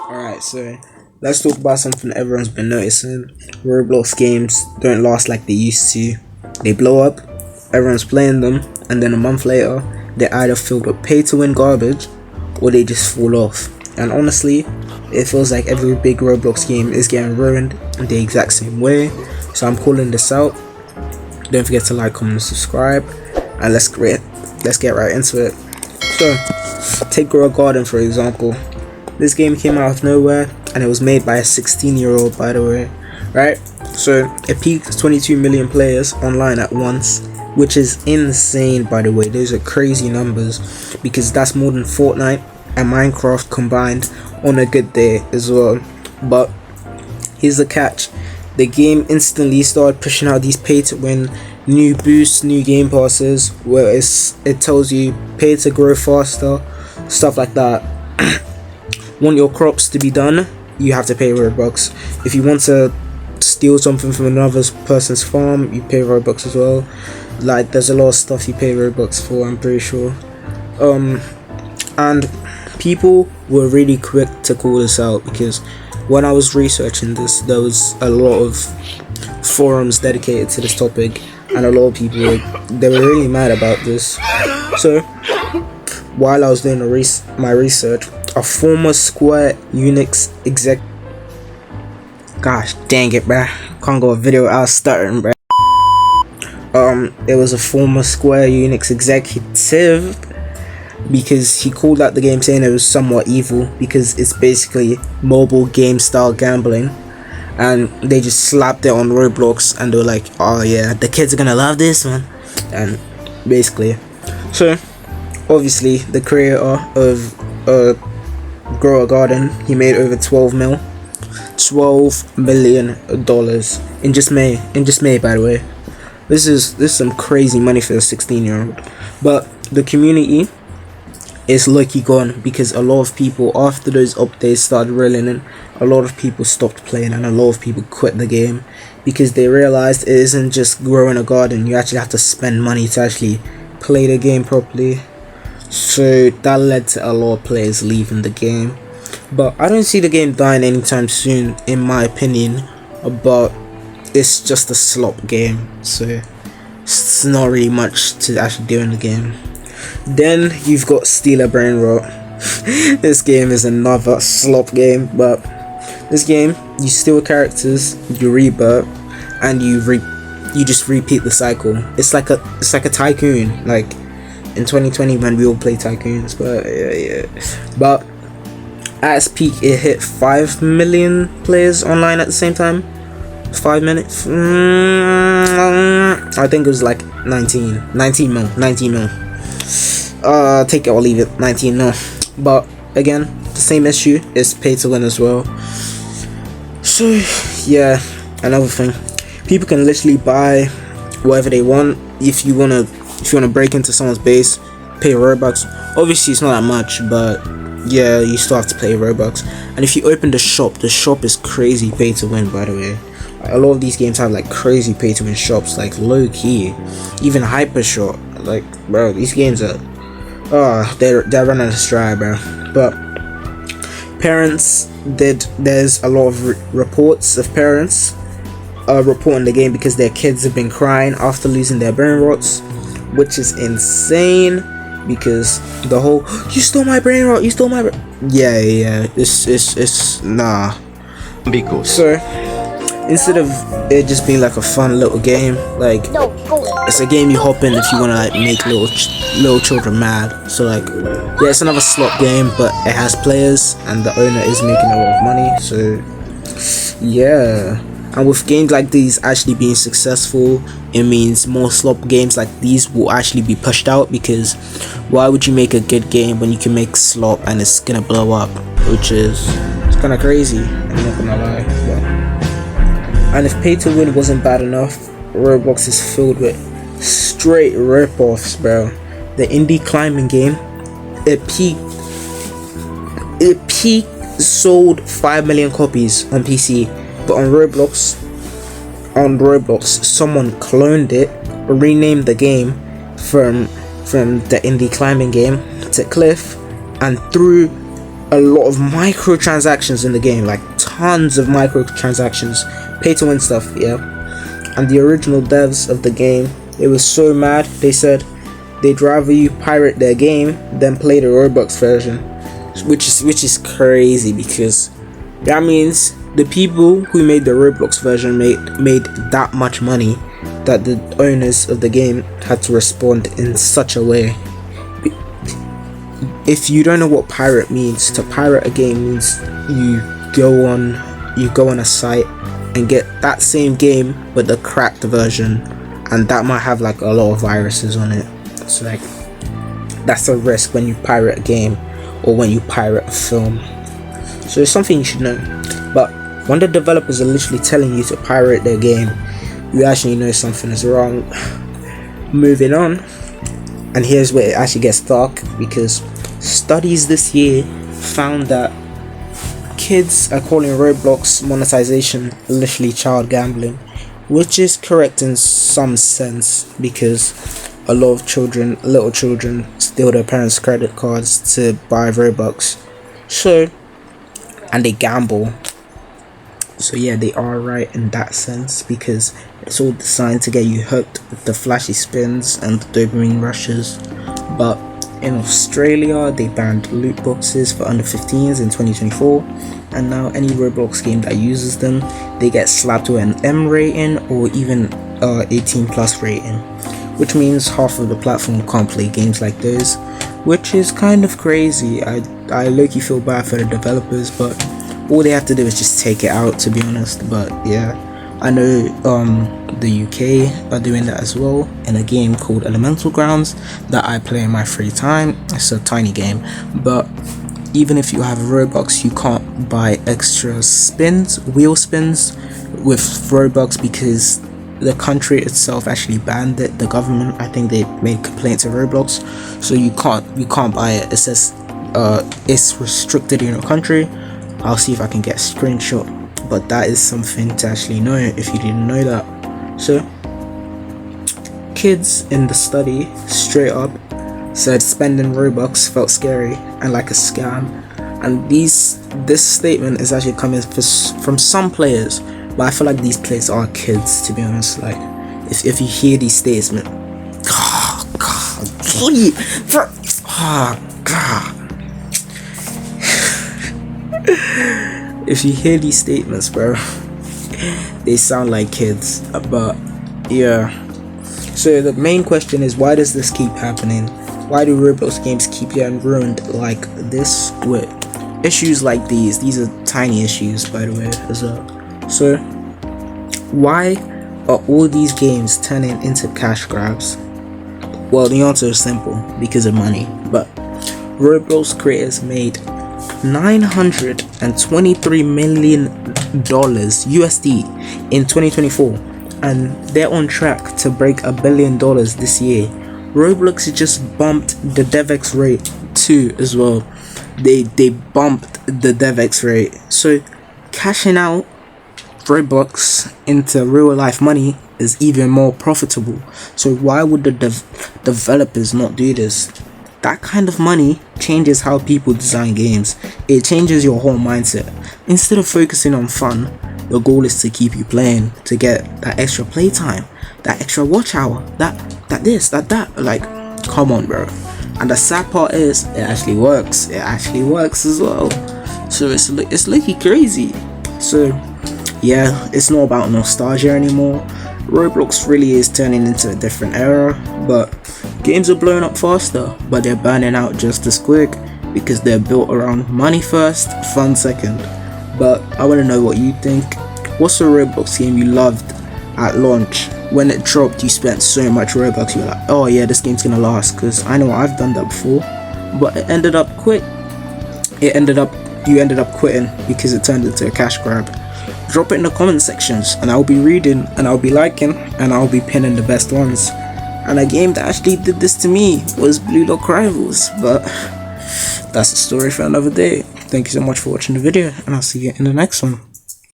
Alright, so let's talk about something everyone's been noticing. Roblox games don't last like they used to. They blow up, everyone's playing them, and then a month later, they're either filled with pay to win garbage or they just fall off. And honestly, it feels like every big Roblox game is getting ruined in the exact same way. So I'm calling this out. Don't forget to like, comment, and subscribe, and let's get right into it. So, take Growagarden for example. This game came out of nowhere and it was made by a 16-year-old, by the way, right? So it peaked 22 million players online at once, which is insane, by the way. Those are crazy numbers because that's more than Fortnite and Minecraft combined on a good day as well. But here's the catch: the game instantly started pushing out these pay to win, new boosts, new game passes, where it tells you pay to grow faster, stuff like that. Want your crops to be done, you have to pay Robux. If you want to steal something from another person's farm, you pay Robux as well. Like, there's a lot of stuff you pay Robux for, I'm pretty sure. And people were really quick to call this out because when I was researching this, there was a lot of forums dedicated to this topic, and a lot of people they were really mad about this. So while I was doing my research, a former Square Unix exec, gosh dang it, bruh, can't go a video out stuttering, bruh. It was a former Square Unix executive, because he called out the game saying it was somewhat evil because it's basically mobile game style gambling, and they just slapped it on Roblox and they were like, oh yeah, the kids are gonna love this one. And basically, so obviously the creator of Growagarden, he made over $12 million in just May, by the way. This is some crazy money for a 16-year-old. But the community is lucky gone because a lot of people, after those updates started rolling in, a lot of people stopped playing and a lot of people quit the game because they realized it isn't just growing a garden. You actually have to spend money to actually play the game properly. So that led to a lot of players leaving the game. But I don't see the game dying anytime soon, in my opinion. But it's just a slop game, so it's not really much to actually do in the game. Then you've got Stealabrainrot. This game is another slop game, but this game, you steal characters, you rebirth, and you just repeat the cycle. It's like a tycoon, like in 2020 when we all play tycoons. But yeah. But at its peak, it hit 5 million players online at the same time. 5 minutes. I think it was like 19 mil. Take it or leave it, 19 mil. But again, the same issue is pay to win as well. So yeah, another thing, people can literally buy whatever they want. If you wanna break into someone's base, pay Robux. Obviously it's not that much, but yeah, you still have to pay Robux. And if you open the shop is crazy pay to win, by the way. A lot of these games have like crazy pay to win shops, like low key, even Hypershot. Like, bro, these games are they're running astray, bro. But parents there's a lot of reports of parents reporting the game because their kids have been crying after losing their Brainrots, which is insane because the whole you stole my Brainrot, yeah, it's nah. Because So instead of it just being like a fun little game, like it's a game you hop in if you want to like make little children mad. So like, yeah, it's another slot game, but it has players and the owner is making a lot of money. So yeah, and with games like these actually being successful, it means more slop games like these will actually be pushed out, because why would you make a good game when you can make slop and it's gonna blow up, which is kind of crazy, I'm not gonna lie. And if pay to win wasn't bad enough, Roblox is filled with straight rip-offs, bro. The indie climbing game, it peaked sold 5 million copies on PC, but on Roblox someone cloned it, renamed the game from the indie climbing game to Cliff, and threw a lot of microtransactions in the game, like tons of microtransactions, pay to win stuff, yeah. And the original devs of the game, they were so mad, they said they'd rather you pirate their game than play the Roblox version, which is crazy, because that means the people who made the Roblox version made that much money that the owners of the game had to respond in such a way. If you don't know what pirate means, to pirate a game means you go on a site and get that same game but the cracked version, and that might have like a lot of viruses on it. So like, that's a risk when you pirate a game or when you pirate a film. So it's something you should know. But when the developers are literally telling you to pirate their game, you actually know something is wrong. Moving on, and here's where it actually gets dark, because studies this year found that kids are calling Roblox monetization literally child gambling, which is correct in some sense, because a lot of little children steal their parents' credit cards to buy Robux, and they gamble. So yeah, they are right in that sense, because it's all designed to get you hooked with the flashy spins and the dopamine rushes. But in Australia, they banned loot boxes for under 15s in 2024, and now any Roblox game that uses them, they get slapped with an M rating or even 18 plus rating, which means half of the platform can't play games like those, which is kind of crazy. I low-key feel bad for the developers, but all they have to do is just take it out, to be honest. But yeah, I know the UK are doing that as well in a game called Elemental Grounds that I play in my free time. It's a tiny game, but even if you have Robux, you can't buy extra wheel spins with Robux, because the country itself actually banned it. The government, I think they made complaint to Roblox, so you can't buy it. It says it's restricted in your country. I'll see if I can get a screenshot, but that is something to actually know if you didn't know that. So kids in the study straight up said spending Robux felt scary and like a scam, and this statement is actually coming from some players, but I feel like these players are kids, to be honest. Like, if you hear these statements, if you hear these statements, bro, they sound like kids. But yeah, so the main question is, why does this keep happening? Why do Roblox games keep getting ruined like this with issues like these? These are tiny issues, by the way, as well. So why are all these games turning into cash grabs? Well, the answer is simple: because of money. But Roblox creators made $923 million USD in 2024, and they're on track to break $1 billion this year. Roblox just bumped the DevEx rate too as well. They bumped the DevEx rate, so cashing out Roblox into real life money is even more profitable. So why would the developers not do this? That kind of money changes how people design games. It changes your whole mindset. Instead of focusing on fun, the goal is to keep you playing, to get that extra playtime, that extra watch hour, that. Like, come on, bro. And the sad part is, it actually works. It actually works as well. So it's looking crazy. So yeah, it's not about nostalgia anymore. Roblox really is turning into a different era, but games are blowing up faster, but they're burning out just as quick, because they're built around money first, fun second. But I want to know what you think. What's a Roblox game you loved at launch? When it dropped, you spent so much Robux, you're like, oh yeah, this game's gonna last, because I know I've done that before, but it ended up you ended up quitting because it turned into a cash grab. Drop it in the comment sections, and I'll be reading, and I'll be liking, and I'll be pinning the best ones. And a game that actually did this to me was Blue Lock Rivals, but that's a story for another day. Thank you so much for watching the video, and I'll see you in the next one.